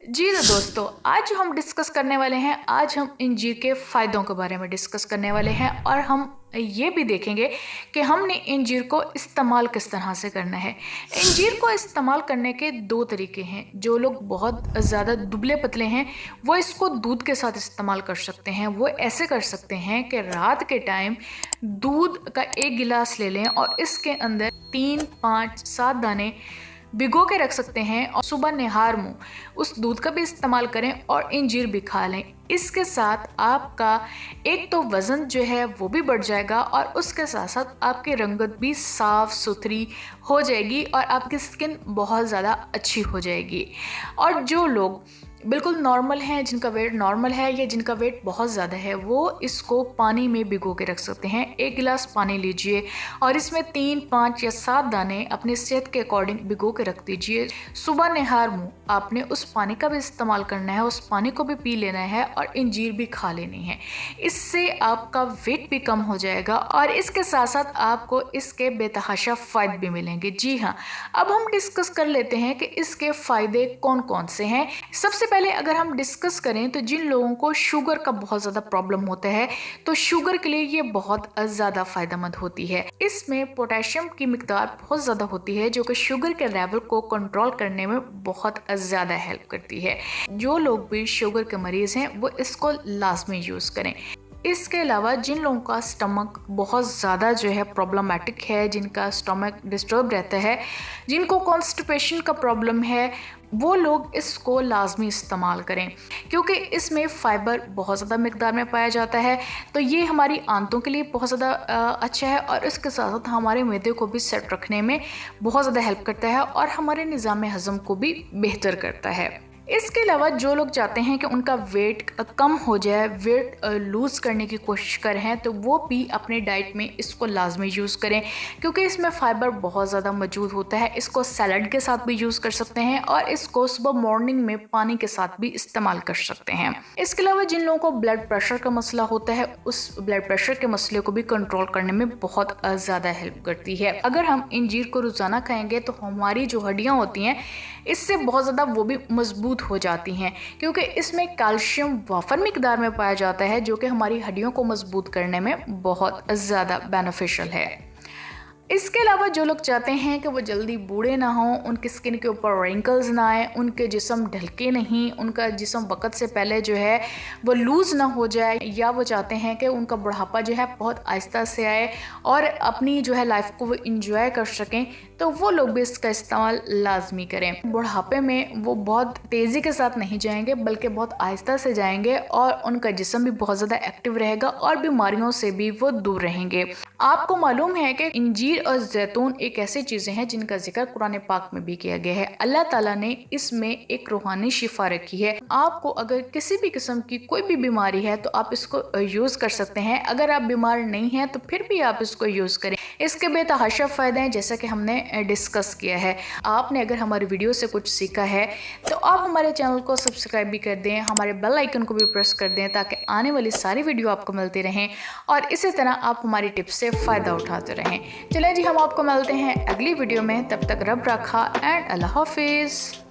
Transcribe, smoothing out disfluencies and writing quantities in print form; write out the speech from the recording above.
जी तो दोस्तों, आज जो हम डिस्कस करने वाले हैं, आज हम अंजीर के फ़ायदों के बारे में डिस्कस करने वाले हैं और हम ये भी देखेंगे कि हमने अंजीर को इस्तेमाल किस तरह से करना है। अंजीर को इस्तेमाल करने के दो तरीके हैं। जो लोग बहुत ज़्यादा दुबले पतले हैं वो इसको दूध के साथ इस्तेमाल कर सकते हैं। वो ऐसे कर सकते हैं कि रात के टाइम दूध का एक गिलास ले लें और इसके अंदर 3, 5, 7 दाने भिगो के रख सकते हैं और सुबह निहार मुंह उस दूध का भी इस्तेमाल करें और अंजीर भी खा लें। इसके साथ आपका एक तो वज़न जो है वो भी बढ़ जाएगा और उसके साथ साथ आपकी रंगत भी साफ़ सुथरी हो जाएगी और आपकी स्किन बहुत ज़्यादा अच्छी हो जाएगी। और जो लोग बिल्कुल नॉर्मल हैं, जिनका वेट नॉर्मल है या जिनका वेट बहुत ज़्यादा है, वो इसको पानी में भिगो के रख सकते हैं। एक गिलास पानी लीजिए और इसमें 3, 5 या 7 दाने अपनी सेहत के अकॉर्डिंग भिगो के रख दीजिए। सुबह निहार मुंह आपने उस पानी का भी इस्तेमाल करना है, उस पानी को भी पी लेना है और अंजीर भी खा लेनी है। इससे आपका वेट भी कम हो जाएगा और इसके साथ साथ आपको इसके बेतहाशा फ़ायदे भी मिलेंगे। जी हाँ, अब हम डिस्कस कर लेते हैं कि इसके फ़ायदे कौन कौन से हैं। सबसे पहले अगर हम डिस्कस करें तो जिन लोगों को शुगर का बहुत ज़्यादा प्रॉब्लम होता है तो शुगर के लिए ये बहुत ज़्यादा फायदेमंद होती है। इसमें पोटेशियम की मिकदार बहुत ज़्यादा होती है जो कि शुगर के लेवल को कंट्रोल करने में बहुत ज़्यादा हेल्प करती है। जो लोग भी शुगर के मरीज़ हैं वो इसको लाजमी यूज़ करें। इसके अलावा जिन लोगों का स्टमक बहुत ज़्यादा जो है प्रॉब्लमेटिक है, जिनका स्टमक डिस्टर्ब रहता है, जिनको कॉन्स्टिपेशन का प्रॉब्लम है, वो लोग इसको लाजमी इस्तेमाल करें क्योंकि इसमें फ़ाइबर बहुत ज़्यादा मिकदार में पाया जाता है। तो ये हमारी आंतों के लिए बहुत ज़्यादा अच्छा है और इसके साथ साथ हमारे मैदे को भी सेट रखने में बहुत ज़्यादा हेल्प करता है और हमारे निज़ाम हज़म को भी बेहतर करता है। इसके अलावा जो लोग चाहते हैं कि उनका वेट कम हो जाए, वेट लूज़ करने की कोशिश कर रहे हैं, तो वो भी अपने डाइट में इसको लाजमी यूज़ करें क्योंकि इसमें फ़ाइबर बहुत ज़्यादा मौजूद होता है। इसको सैलड के साथ भी यूज़ कर सकते हैं और इसको सुबह मॉर्निंग में पानी के साथ भी इस्तेमाल कर सकते हैं। इसके अलावा जिन लोगों को ब्लड प्रेशर का मसला होता है, उस ब्लड प्रेशर के मसले को भी कंट्रोल करने में बहुत ज़्यादा हेल्प करती है। अगर हम अंजीर को रोज़ाना खाएंगे तो हमारी जो हड्डियाँ होती हैं इससे बहुत ज़्यादा वो भी मजबूत हो जाती हैं क्योंकि इसमें कैल्शियम वाफर मिकदार में पाया जाता है जो कि हमारी हड्डियों को मजबूत करने में बहुत ज़्यादा बेनिफिशियल है। इसके अलावा जो लोग चाहते हैं कि वो जल्दी बूढ़े ना हों, उनकी स्किन के ऊपर रिंकल्स ना आए, उनके जिस्म ढलके नहीं, उनका जिस्म वक्त से पहले जो है वो लूज़ ना हो जाए, या वो चाहते हैं कि उनका बुढ़ापा जो है बहुत आहिस्ता से आए और अपनी जो है लाइफ को वो इंजॉय कर सकें, तो वो लोग भी इसका इस्तेमाल लाजमी करें। बुढ़ापे में वो बहुत तेज़ी के साथ नहीं जाएंगे बल्कि बहुत आहिस्ता से जाएंगे और उनका जिस्म भी बहुत ज़्यादा एक्टिव रहेगा और बीमारियों से भी वो दूर रहेंगे। आपको मालूम है कि अंजीर और जैतून एक ऐसी चीज़ें हैं जिनका जिक्र कुरान पाक में भी किया गया है। अल्लाह ताला ने इसमें एक रूहानी शिफा रखी है। आपको अगर किसी भी किस्म की कोई भी बीमारी है तो आप इसको यूज़ कर सकते हैं। अगर आप बीमार नहीं हैं तो फिर भी आप इसको यूज़ करें। इसके बेतहाशा फ़ायदे हैं जैसा कि हमने डिस्कस किया है। आपने अगर हमारी वीडियो से कुछ सीखा है तो आप हमारे चैनल को सब्सक्राइब भी कर दें, हमारे बेल आइकन को भी प्रेस कर दें ताकि आने वाली सारी वीडियो आपको मिलती रहें और इसी तरह आप हमारी टिप्स से फ़ायदा उठाते रहें। चलें जी, हम आपको मिलते हैं अगली वीडियो में। तब तक रब रखा एंड अल्लाह हाफिज़।